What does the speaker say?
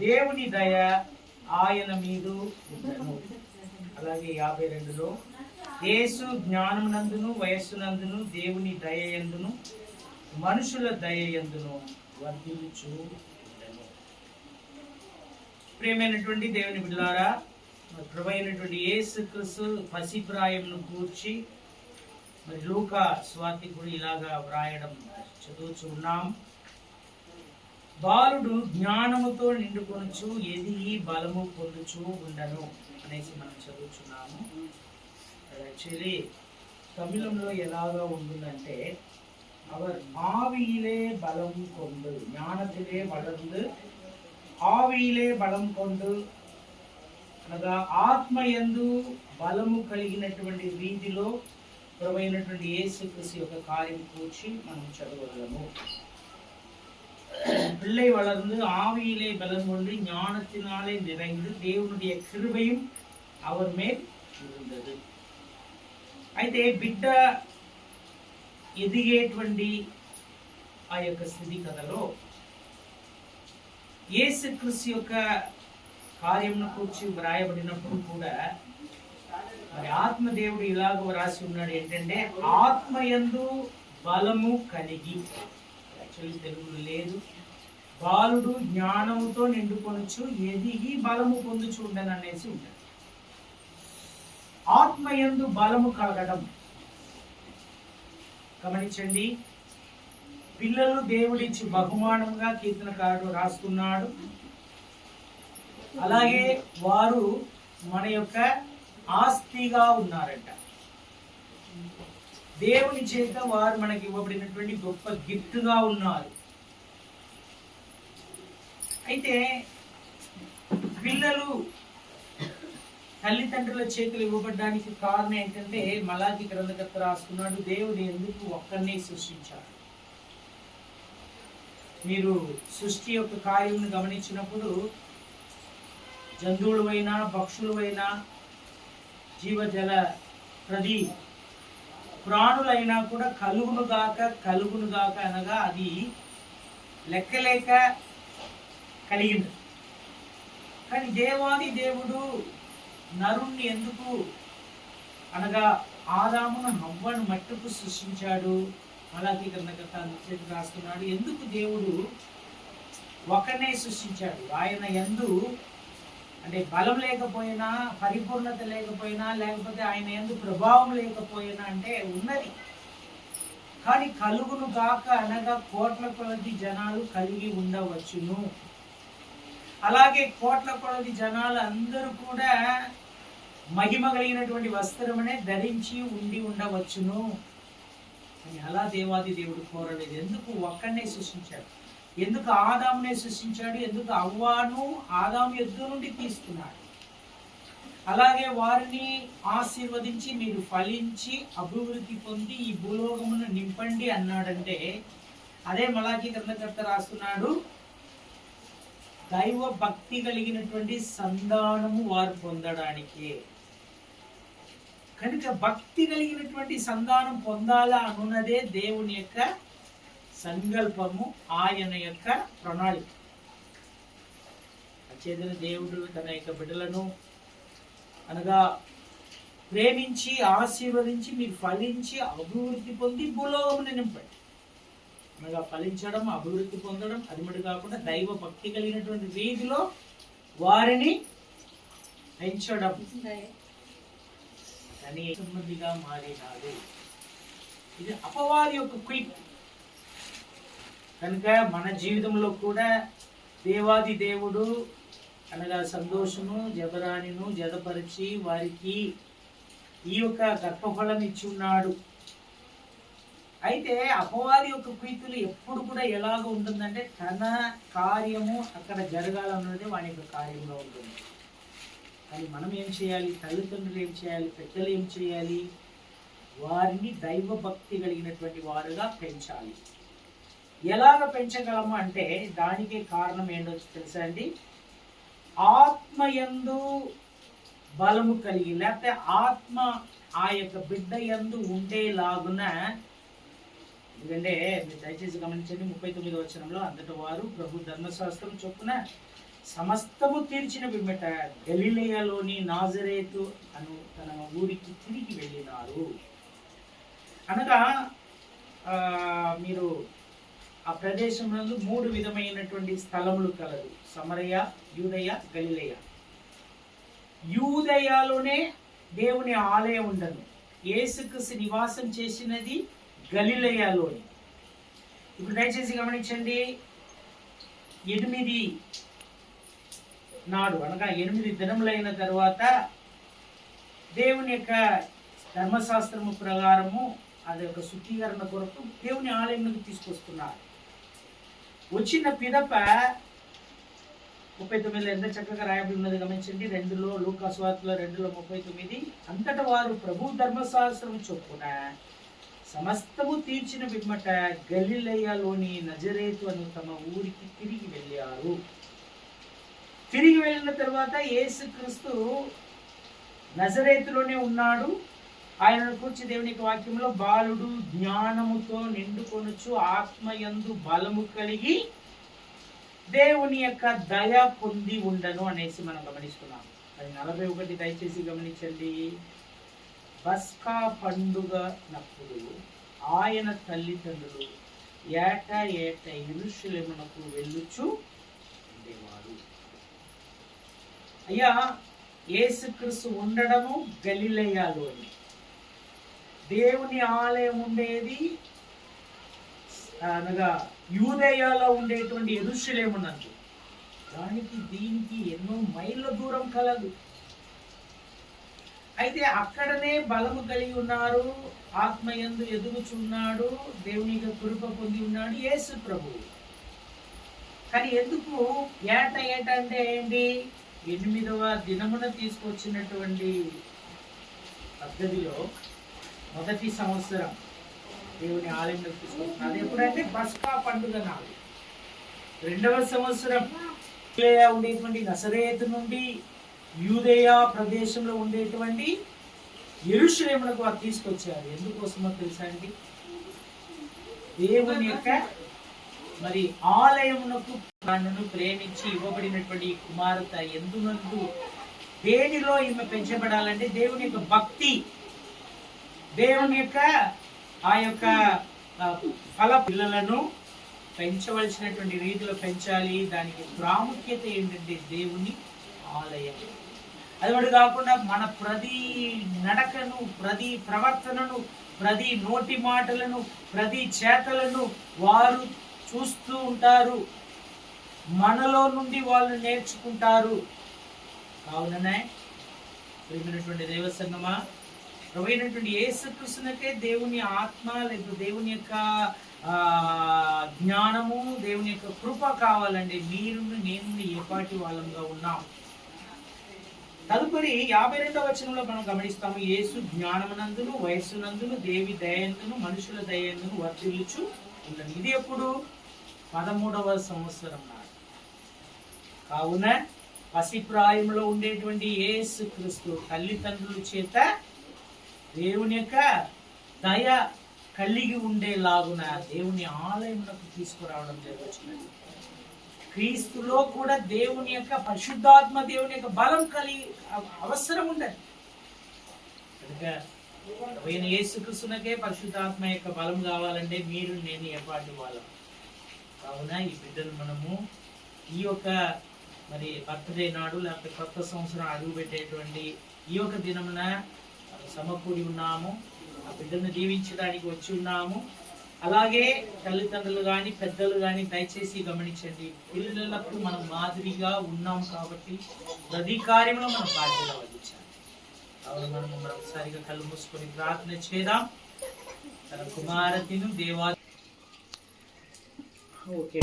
దేవుని దయ ఆయన మీదు ఉండెను. అలాగే 52లో యేసు జ్ఞానమునందును వయస్సునందును దేవుని దయ యందును మనుషుల దయ యందును వర్ధిల్లుచు ఉండెను. ప్రియమైనటువంటి దేవుని బిడ్డలారా, ప్రభు అయినటువంటి యేసుక్రీస్తు పసిప్రాయంను గూర్చి మరి లూకా స్వార్థికుడు ఇలాగా వ్రాయడం చదువుచు ఉన్నాం. బాలుడు జ్ఞానముతో నిండుకొనుచు ఎదిగి బలము పొందుచు ఉండను అనేసి మనం చదువుచున్నాము. యాక్చువల్లీ తమిళంలో ఎలాగా ఉంటుందంటే அவர் ஆவியிலே பலம் கொண்டு ஞானத்திலே வளர்ந்து ఆవియిలే బలం కొండు అనగా ఆత్మయందు బలము కలిగినటువంటి రీతిలో ప్రభువైనటువంటి యేసుక్రీస్తు యొక్క కార్యం కూర్చి మనం చదవగలము. பிள்ளை வளர்ந்து ஆவியிலே பலம் கொண்டு ஞானத்தினாலே நிறைந்து దేవునుடைய கிருபையும் அவர் மேல் இருந்தது. అయితే బిడ్డ ఎదిగేటువంటి ఆ యొక్క స్థితిగతులలో యేసుక్రీస్తు యొక్క కార్యమును కూర్చి వ్రాయబడినప్పుడు కూడా మరి ఆత్మదేవుడు ఇలాగ వ్రాసి ఉన్నాడు ఏంటంటే ఆత్మయందు బలము కలిగి. యాక్చువల్లీ తెలుగులో లేదు. బాలుడు జ్ఞానముతో నిండుకొనుచు ఎదిగి బలము పొందుచు ఉండను అనేసి ఉంటాడు. ఆత్మయందు బలము కలగడం గమనించండి. పిల్లలు దేవుడిచ్చి బహుమానంగా కీర్తనకారుడు రాస్తున్నాడు. అలాగే వారు మన యొక్క ఆస్తిగా ఉన్నారంట. దేవుని చేత వారు మనకి ఇవ్వబడినటువంటి గొప్ప గిఫ్ట్ గా ఉన్నారు. అయితే పిల్లలు తల్లిదండ్రుల చేతులు ఇవ్వబడడానికి కారణం ఏంటంటే మలాకి గ్రంథకర్త రాస్తున్నాడు, దేవుడు ఎందుకు ఒక్కరినే సృష్టించాడు. మీరు సృష్టి యొక్క కార్యం గమనించినప్పుడు జంతువులైనా పక్షులైనా జీవజల ప్రతి ప్రాణులైనా కూడా కలుగునుగాక అనగా అది లెక్కలేక కలిగింది. కానీ దేవాది దేవుడు నరుణ్ణి ఎందుకు అనగా ఆదామును హవ్వను మట్టుకు సృష్టించాడు. మలాకి గ్రంథకర్త రాస్తున్నాడు, ఎందుకు దేవుడు ఒకరినే సృష్టించాడు. ఆయన యందు అంటే బలం లేకపోయినా, పరిపూర్ణత లేకపోయినా, లేకపోతే ఆయన యందు ప్రభావం లేకపోయినా అంటే ఉన్నది. కానీ కలుగును గాక అనగా కోట్ల కొలది జనాలు కలిగి ఉండవచ్చును. అలాగే కోట్ల కొలది జనాలు అందరూ కూడా మహిమ కలిగినటువంటి వస్త్రమనే ధరించి ఉండవచ్చును అని అలా దేవాది దేవుడు కోరలేదు. ఎందుకు ఒక్కడనే సృష్టించాడు, ఎందుకు ఆదామునే సృష్టించాడు, ఎందుకు అవ్వాను ఆదాము యొద్ద నుండి తీసుకున్నాడు. అలాగే వారిని ఆశీర్వదించి మీరు ఫలించి అభివృద్ధి పొంది ఈ భూలోకమును నింపండి అన్నాడంటే అదే మలాకి గ్రంథకర్త రాస్తున్నాడు, దైవ భక్తి కలిగినటువంటి సంధానము వారు పొందడానికే. కనుక భక్తి కలిగినటువంటి సంధానం పొందాలా అనున్నదే దేవుని యొక్క సంకల్పము, ఆయన యొక్క ప్రణాళిక. అచేతన దేవుడు తన యొక్క బిడ్డలను అనగా ప్రేమించి ఆశీర్వదించి మీరు ఫలించి అభివృద్ధి పొంది భూలోకమును నింపండి అనగా ఫలించడం, అభివృద్ధి పొందడం, అది మటు కాకుండా దైవ భక్తి కలిగినటువంటి రీతిలో వారిని పెంచడం అని సంబంధిగా మారినాడు. ఇది అపవాది యొక్క క్విక్. కనుక మన జీవితంలో కూడా దేవాది దేవుడు అనగా సంతోషము జబరానిను జతపరిచి వారికి ఈ యొక్క గర్భఫలం ఇచ్చి ఉన్నాడు. అయితే అపవాది యొక్క ప్రీతులు ఎప్పుడు కూడా ఎలాగ ఉంటుందంటే తన కార్యము అక్కడ జరగాలన్నది వాని యొక్క కార్యంలో ఉంటుంది. కానీ మనం ఏం చేయాలి, తల్లిదండ్రులు ఏం చేయాలి, పెద్దలు ఏం చేయాలి, వారిని దైవ భక్తి కలిగినటువంటి వారుగా పెంచాలి. ఎలాగ పెంచగలము అంటే దానికి కారణం ఏంటో తెలుసా అండి, ఆత్మయందు బలము కలిగి లేకపోతే ఆత్మ ఆ యొక్క బిడ్డ యందు ఉండేలాగున. ఎందుకంటే మీరు దయచేసి గమనించండి 39వ వచనంలో, అంతట వారు ప్రభు ధర్మశాస్త్రం చొప్పున సమస్తము తీర్చిన పిమ్మట గలిలయలోని నాజరేతు అను తన ఊరికి తిరిగి వెళ్ళినారు. అనగా మీరు ఆ ప్రదేశంలో 3 విధమైనటువంటి స్థలములు కలదు: సమరయ, యూదయ, గలిలయ. యూదయలోనే దేవుని ఆలయం ఉండను. యేసుక్రీస్తు నివాసం చేసినది గలిలయలోని. ఇప్పుడు దయచేసి గమనించండి, 8 నాడు అనగా 8 దినములైన తర్వాత దేవుని యొక్క ధర్మశాస్త్రము ప్రకారము అది యొక్క శుద్ధీకరణ కొరకు దేవుని ఆలయంలోకి తీసుకొస్తున్నారు. వచ్చిన పిదప 39 ఎంత చక్కగా రాయబడి ఉన్నది గమనించండి. 2లో లూకా సువార్తలో 2:39 అంతటా వారు ప్రభు ధర్మశాస్త్రము చొప్పున సమస్తము తీర్చిన పిమ్మట గలిలయలోని నజరేతు అను తమ ఊరికి తిరిగి వెళ్ళారు. తిరిగి వెళ్ళిన తర్వాత యేసుక్రీస్తు నజరేతులోనే ఉన్నాడు. ఆయనను కూర్చి దేవుని వాక్యంలో బాలుడు జ్ఞానముతో నిండుకొనుచు ఆత్మయందు బలము కలిగి దేవుని యొక్క దయ పొంది ఉండను అనేసి మనం గమనిస్తున్నాం. అది 41 దయచేసి గమనించండి. పస్కా పండుగ నప్పుడు ఆయన తల్లిదండ్రులు ఏటా యెరూషలేమునకు వెళ్ళుచు ఉండేవారు. అయ్యా, యేసుక్రీస్తు ఉండడము గలిలయలోని, దేవుని ఆలయం ఉండేది అనగా యూదయలో ఉండేటువంటి యెరూషలేమునందు. దానికి దీనికి ఎన్నో మైళ్ళ దూరం కలదు. అయితే అక్కడనే బలము కలిగి ఉన్నారు, ఆత్మయందు ఎదుగుచున్నాడు, దేవుని కృప పొంది ఉన్నాడు యేసు ప్రభువు. కానీ ఎందుకు ఏట అంటే ఏంటి? 8వ దినమున తీసుకొచ్చినటువంటి పద్ధతిలో మొదటి సంవత్సరం దేవుని ఆలయంలో తీసుకొస్తున్నారు. అది ఎప్పుడంటే పస్కా పండుగ నాడు. 2వ సంవత్సరం ఉండేటువంటి నజరేతు నుండి యూదయ ప్రదేశంలో ఉండేటువంటి యెరూషలేమునకు వారు తీసుకొచ్చారు. ఎందుకోసమో తెలుసా అండి? దేవుని యొక్క మరి ఆలయమునకు నన్ను ప్రేమించి ఇవ్వబడినటువంటి కుమార్తె ఎందునందు దేనిలో ఈమె పెంచబడాలంటే దేవుని యొక్క భక్తి, దేవుని యొక్క ఆ యొక్క ఫల పిల్లలను పెంచవలసినటువంటి రీతిలో పెంచాలి. దానికి ప్రాముఖ్యత ఏంటంటే దేవుని ఆలయం. అది కాకుండా మన ప్రతి నడకను, ప్రతి ప్రవర్తనను, ప్రతి నోటి మాటలను, ప్రతి చేతలను వారు చూస్తూ ఉంటారు. మనలో నుండి వాళ్ళు నేర్చుకుంటారు. కావుననే ప్రియమైనటువంటి దేవసంగమా, ప్రభువైనటువంటి యేసుక్రీస్తునకే దేవుని ఆత్మ లేదా దేవుని యొక్క జ్ఞానము, దేవుని యొక్క కృప కావాలండి. మీరు నేను ఏపాటి వాళ్ళంగా ఉన్నాం. తదుపరి 52వ వచనంలో మనం గమనిస్తాము, యేసు జ్ఞానమునందును వయస్సునందును దేవి దయందును మనుషుల దయందును వర్ధిల్లుచు ఉండను. ఇది ఎప్పుడు? 13వ సంవత్సరం నాడు. కావున పసిప్రాయంలో ఉండేటువంటి యేసుక్రీస్తు తల్లిదండ్రుల చేత దేవుని యొక్క దయ కలిగి ఉండేలాగున దేవుని ఆలయమునకు తీసుకురావడం జరుగుతున్నది. క్రీస్తులో కూడా దేవుని యొక్క పరిశుద్ధాత్మ, దేవుని యొక్క బలం కలిగి అవసరం ఉండదు. కనుక యేసుక్రీస్తునకే పరిశుద్ధాత్మ యొక్క బలం కావాలంటే మీరు నేను ఏపాటి వాళ్ళం. కావున ఈ బిడ్డను మనము ఈ యొక్క మరి బర్త్డే నాడు లేకపోతే కొత్త సంవత్సరం అడుగు పెట్టేటువంటి ఈ యొక్క దినమున సమకూడి ఉన్నాము. ఆ బిడ్డను దీవించడానికి వచ్చి ఉన్నాము. అలాగే తల్లిదండ్రులు కానీ పెద్దలు కానీ దయచేసి గమనించండి, పిల్లలకు మనం మాదిరిగా ఉన్నాం కాబట్టి ప్రతి కార్యంలో మనం బాధ్యత వహించాలి. కాబట్టి మనము మరొకసారిగా కళ్ళు మూసుకొని ప్రార్థన చేద్దాం. తన కుమారతిను దేవా ఓకే